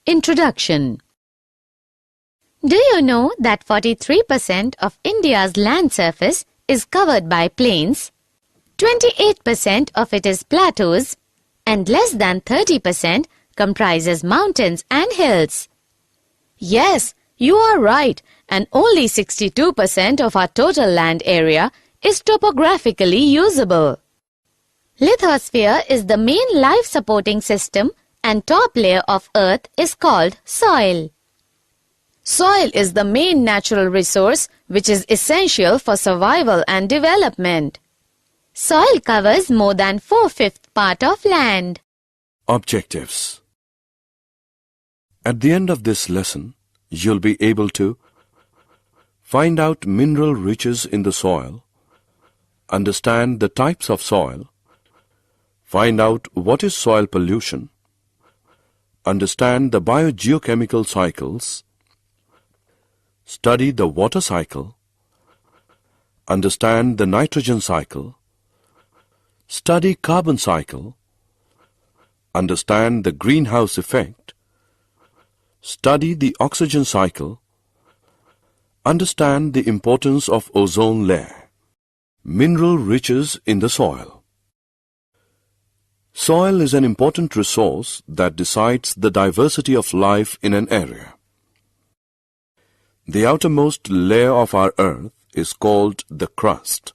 Introduction. Do you know that 43% of India's land surface is covered by plains, 28% of it is plateaus, and less than 30% comprises mountains and hills? Yes, you are right, and only 62% of our total land area is topographically usable. Lithosphere is the main life-supporting system, and top layer of earth is called soil. Soil is the main natural resource which is essential for survival and development. Soil covers more than 4/5 part of land. Objectives. At the end of this lesson, you'll be able to find out mineral riches in the soil, understand the types of soil, find out what is soil pollution, understand the biogeochemical cycles, study the water cycle, understand the nitrogen cycle, study carbon cycle, understand the greenhouse effect, study the oxygen cycle, understand the importance of ozone layer. Mineral riches in the soil. Soil is an important resource that decides the diversity of life in an area. The outermost layer of our earth is called the crust,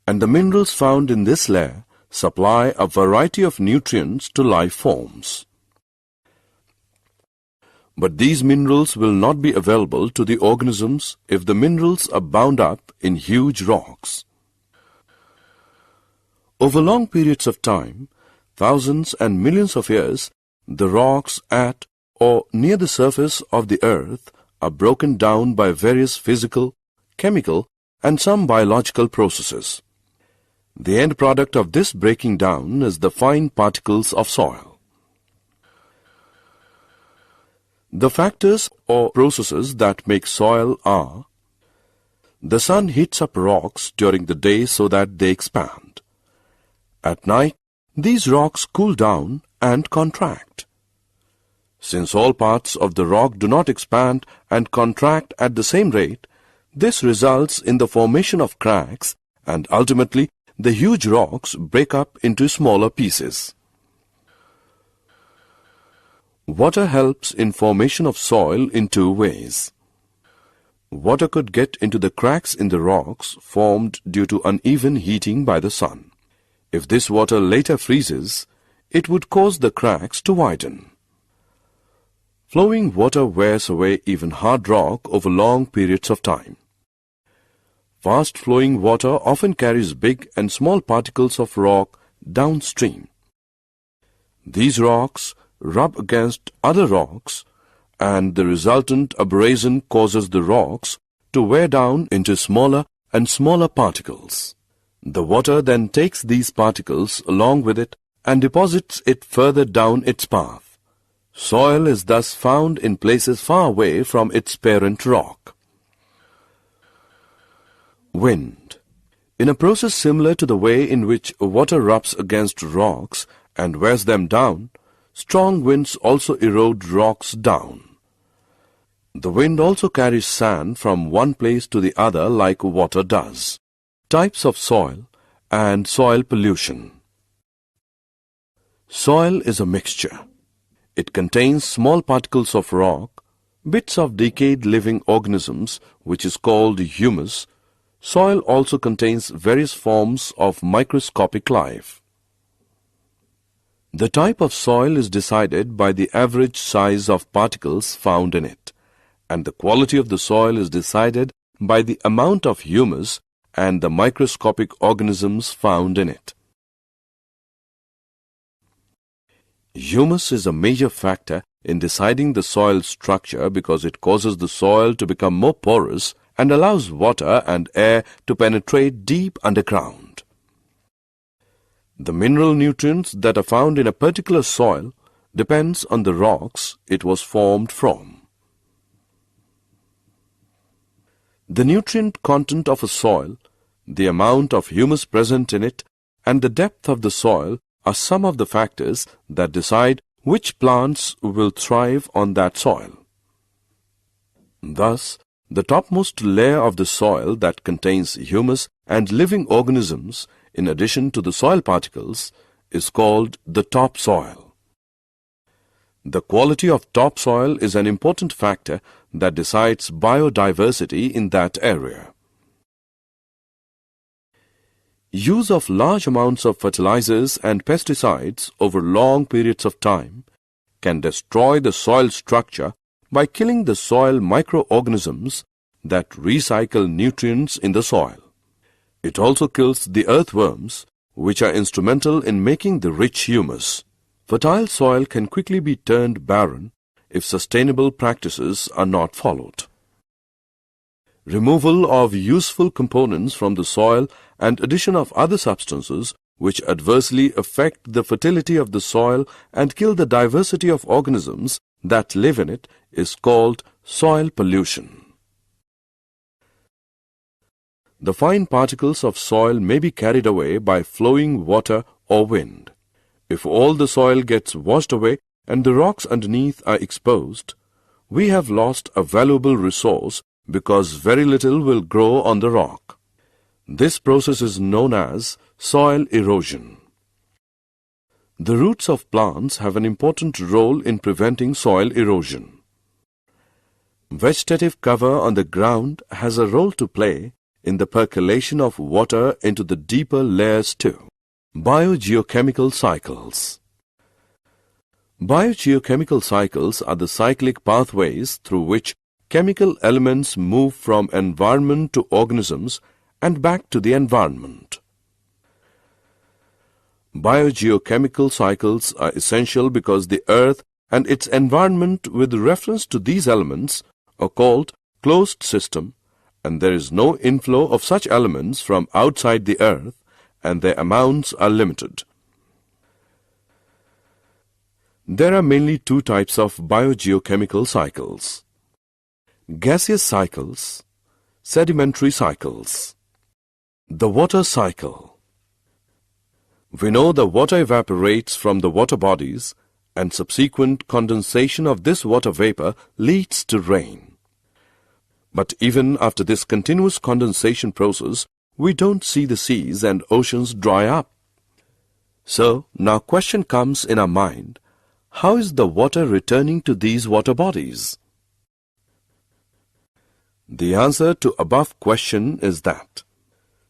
and the minerals found in this layer supply a variety of nutrients to life forms. But these minerals will not be available to the organisms if the minerals are bound up in huge rocks. Over long periods of time, thousands and millions of years, the rocks at or near the surface of the earth are broken down by various physical, chemical, and some biological processes. The end product of this breaking down is the fine particles of soil. The factors or processes that make soil are: the sun heats up rocks during the day so that they expand. At night, these rocks cool down and contract. Since all parts of the rock do not expand and contract at the same rate, this results in the formation of cracks, and ultimately the huge rocks break up into smaller pieces. Water helps in formation of soil in two ways. Water could get into the cracks in the rocks formed due to uneven heating by the sun. If this water later freezes, it would cause the cracks to widen. Flowing water wears away even hard rock over long periods of time. Fast-flowing water often carries big and small particles of rock downstream. These rocks rub against other rocks, and the resultant abrasion causes the rocks to wear down into smaller and smaller particles. The water then takes these particles along with it and deposits it further down its path. Soil is thus found in places far away from its parent rock. Wind. In a process similar to the way in which water rubs against rocks and wears them down, strong winds also erode rocks down. The wind also carries sand from one place to the other like water does. Types of soil and soil pollution. Soil is a mixture. It contains small particles of rock, bits of decayed living organisms, which is called humus. Soil also contains various forms of microscopic life. The type of soil is decided by the average size of particles found in it, and the quality of the soil is decided by the amount of humus and the microscopic organisms found in it. Humus is a major factor in deciding the soil structure because it causes the soil to become more porous and allows water and air to penetrate deep underground. The mineral nutrients that are found in a particular soil depends on the rocks it was formed from. The nutrient content of a soil, the amount of humus present in it, and the depth of the soil are some of the factors that decide which plants will thrive on that soil. Thus, the topmost layer of the soil that contains humus and living organisms in addition to the soil particles is called the topsoil. The quality of topsoil is an important factor that decides biodiversity in that area. Use of large amounts of fertilizers and pesticides over long periods of time can destroy the soil structure by killing the soil microorganisms that recycle nutrients in the soil. It also kills the earthworms, which are instrumental in making the rich humus. Fertile soil can quickly be turned barren if sustainable practices are not followed. Removal of useful components from the soil and addition of other substances which adversely affect the fertility of the soil and kill the diversity of organisms that live in it is called soil pollution. The fine particles of soil may be carried away by flowing water or wind. If all the soil gets washed away and the rocks underneath are exposed, we have lost a valuable resource because very little will grow on the rock. This process is known as soil erosion. The roots of plants have an important role in preventing soil erosion. Vegetative cover on the ground has a role to play in the percolation of water into the deeper layers too. Biogeochemical cycles. Biogeochemical cycles are the cyclic pathways through which chemical elements move from environment to organisms and back to the environment. Biogeochemical cycles are essential because the earth and its environment with reference to these elements are called closed system, and there is no inflow of such elements from outside the earth, and their amounts are limited. There are mainly two types of biogeochemical cycles: gaseous cycles, sedimentary cycles. The water cycle. We know the water evaporates from the water bodies, and subsequent condensation of this water vapor leads to rain. But even after this continuous condensation process, we don't see the seas and oceans dry up. So, now question comes in our mind, how is the water returning to these water bodies? The answer to above question is that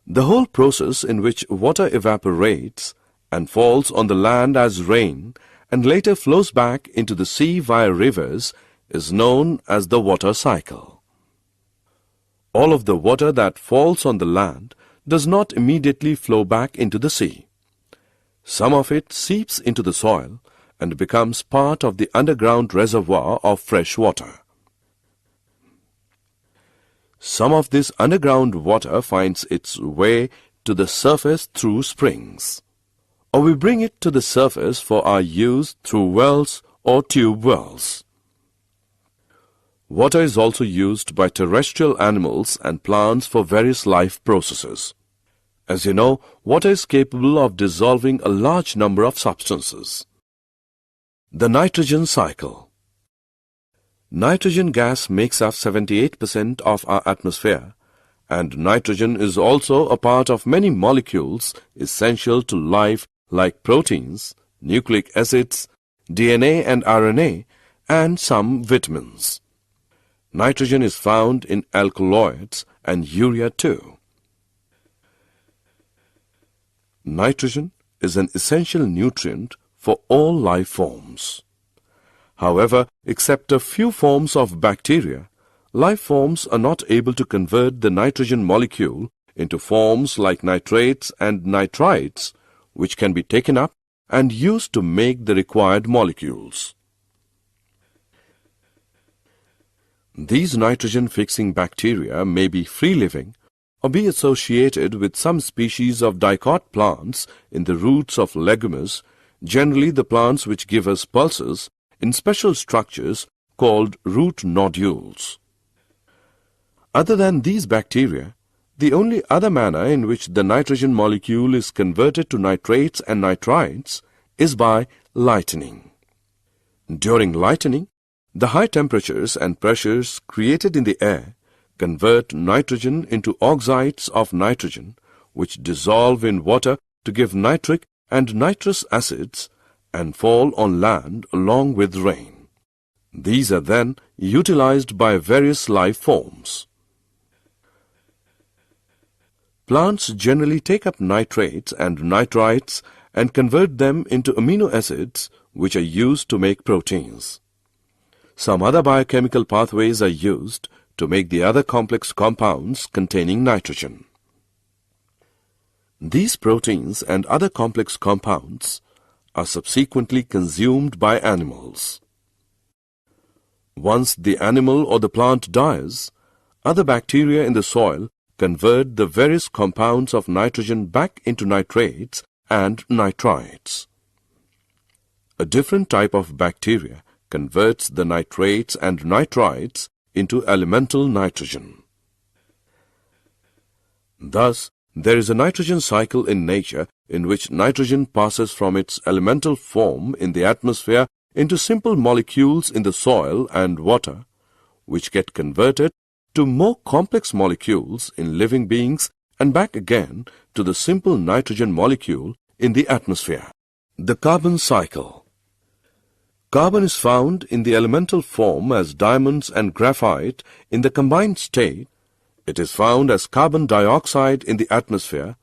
the whole process in which water evaporates and falls on the land as rain and later flows back into the sea via rivers is known as the water cycle. All of the water that falls on the land does not immediately flow back into the sea. Some of it seeps into the soil and becomes part of the underground reservoir of fresh water. Some of this underground water finds its way to the surface through springs, or we bring it to the surface for our use through wells or tube wells. Water is also used by terrestrial animals and plants for various life processes. As you know, water is capable of dissolving a large number of substances. The nitrogen cycle. Nitrogen gas makes up 78% of our atmosphere, and nitrogen is also a part of many molecules essential to life like proteins, nucleic acids, DNA and RNA, and some vitamins. Nitrogen is found in alkaloids and urea too. Nitrogen is an essential nutrient for all life forms. However, except a few forms of bacteria, life forms are not able to convert the nitrogen molecule into forms like nitrates and nitrites, which can be taken up and used to make the required molecules. These nitrogen-fixing bacteria may be free-living or be associated with some species of dicot plants in the roots of legumes, generally the plants which give us pulses, in special structures called root nodules. Other than these bacteria, the only other manner in which the nitrogen molecule is converted to nitrates and nitrites is by lightning. During lightning, the high temperatures and pressures created in the air convert nitrogen into oxides of nitrogen, which dissolve in water to give nitric and nitrous acids and fall on land along with rain. These are then utilized by various life forms. Plants generally take up nitrates and nitrites and convert them into amino acids, which are used to make proteins. Some other biochemical pathways are used to make the other complex compounds containing nitrogen. These proteins and other complex compounds are subsequently consumed by animals. Once the animal or the plant dies, other bacteria in the soil convert the various compounds of nitrogen back into nitrates and nitrites. A different type of bacteria converts the nitrates and nitrites into elemental nitrogen. Thus, there is a nitrogen cycle in nature in which nitrogen passes from its elemental form in the atmosphere into simple molecules in the soil and water, which get converted to more complex molecules in living beings and back again to the simple nitrogen molecule in the atmosphere. The carbon cycle. Carbon is found in the elemental form as diamonds and graphite in the combined state. It is found as carbon dioxide in the atmosphere,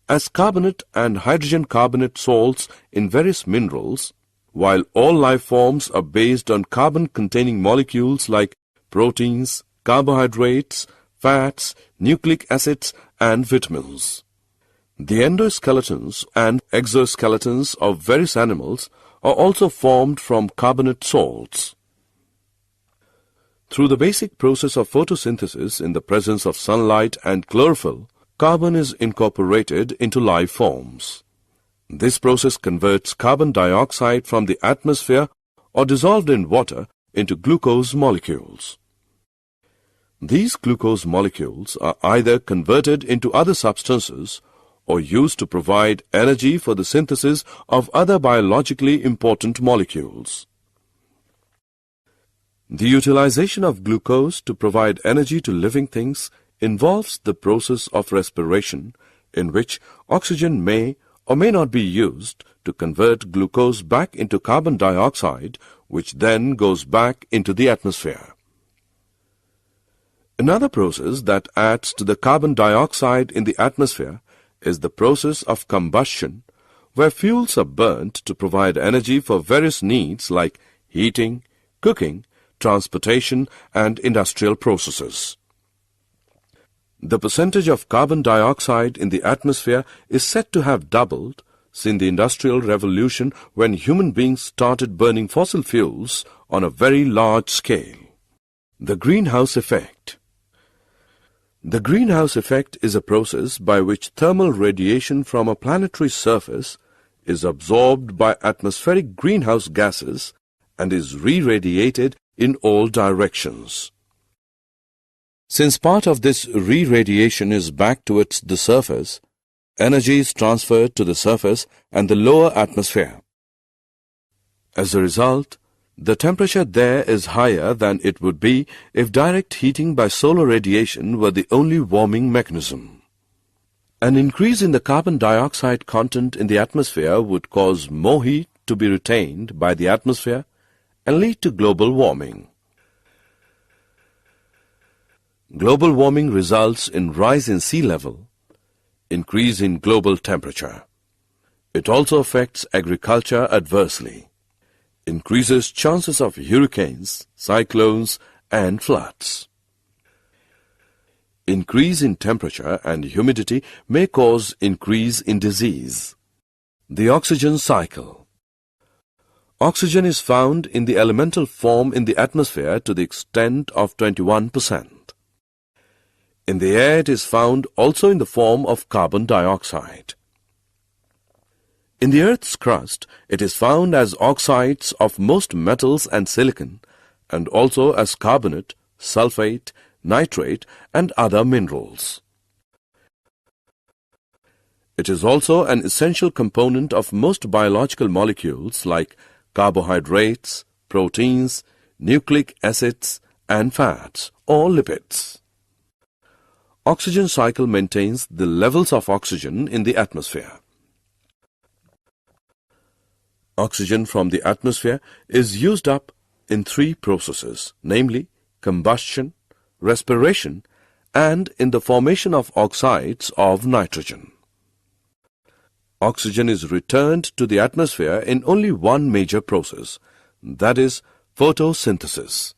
as carbonate and hydrogen carbonate salts in various minerals, while all life forms are based on carbon-containing molecules like proteins, carbohydrates, fats, nucleic acids, and vitamins. The endoskeletons and exoskeletons of various animals are also formed from carbonate salts. Through the basic process of photosynthesis in the presence of sunlight and chlorophyll, carbon is incorporated into life forms. This process converts carbon dioxide from the atmosphere or dissolved in water into glucose molecules. These glucose molecules are either converted into other substances or used to provide energy for the synthesis of other biologically important molecules. The utilization of glucose to provide energy to living things involves the process of respiration, in which oxygen may or may not be used to convert glucose back into carbon dioxide, which then goes back into the atmosphere. Another process that adds to the carbon dioxide in the atmosphere is the process of combustion, where fuels are burnt to provide energy for various needs like heating, cooking, transportation, and industrial processes. The percentage of carbon dioxide in the atmosphere is said to have doubled since the Industrial Revolution, when human beings started burning fossil fuels on a very large scale. The greenhouse effect. The greenhouse effect is a process by which thermal radiation from a planetary surface is absorbed by atmospheric greenhouse gases and is re-radiated in all directions. Since part of this re-radiation is back towards the surface, energy is transferred to the surface and the lower atmosphere. As a result, the temperature there is higher than it would be if direct heating by solar radiation were the only warming mechanism. An increase in the carbon dioxide content in the atmosphere would cause more heat to be retained by the atmosphere and lead to global warming. Global warming results in rise in sea level, increase in global temperature. It also affects agriculture adversely, increases chances of hurricanes, cyclones, and floods. Increase in temperature and humidity may cause increase in disease. The oxygen cycle. Oxygen is found in the elemental form in the atmosphere to the extent of 21%. In the air it is found also in the form of carbon dioxide. In the Earth's crust it is found as oxides of most metals and silicon, and also as carbonate, sulfate, nitrate, and other minerals. It is also an essential component of most biological molecules like carbohydrates, proteins, nucleic acids, and fats or lipids. Oxygen cycle maintains the levels of oxygen in the atmosphere. Oxygen from the atmosphere is used up in three processes, namely combustion, respiration, and in the formation of oxides of nitrogen. Oxygen is returned to the atmosphere in only one major process, that is photosynthesis.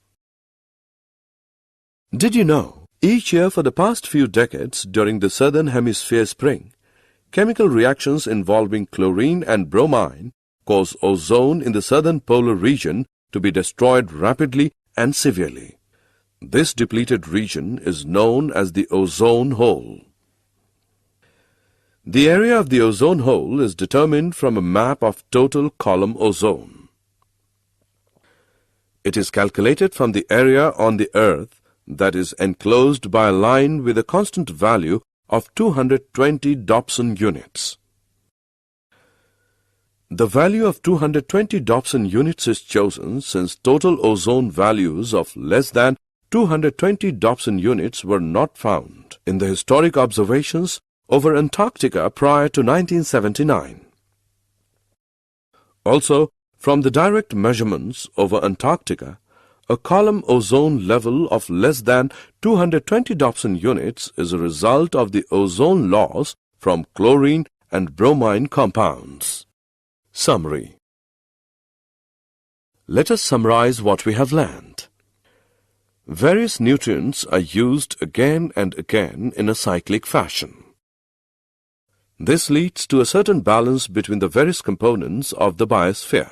Did you know, each year for the past few decades during the southern hemisphere spring, chemical reactions involving chlorine and bromine cause ozone in the southern polar region to be destroyed rapidly and severely. This depleted region is known as the ozone hole. The area of the ozone hole is determined from a map of total column ozone. It is calculated from the area on the Earth that is enclosed by a line with a constant value of 220 Dobson units. The value of 220 Dobson units is chosen since total ozone values of less than 220 Dobson units were not found in the historic observations over Antarctica prior to 1979. Also, from the direct measurements over Antarctica, a column ozone level of less than 220 Dobson units is a result of the ozone loss from chlorine and bromine compounds. Summary. Let us summarize what we have learned. Various nutrients are used again and again in a cyclic fashion. This leads to a certain balance between the various components of the biosphere.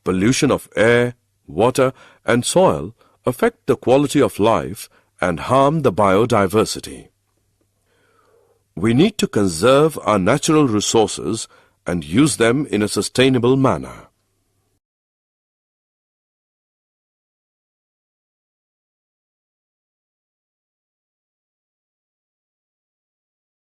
Pollution of air, water, and soil affect the quality of life and harm the biodiversity. We need to conserve our natural resources and use them in a sustainable manner.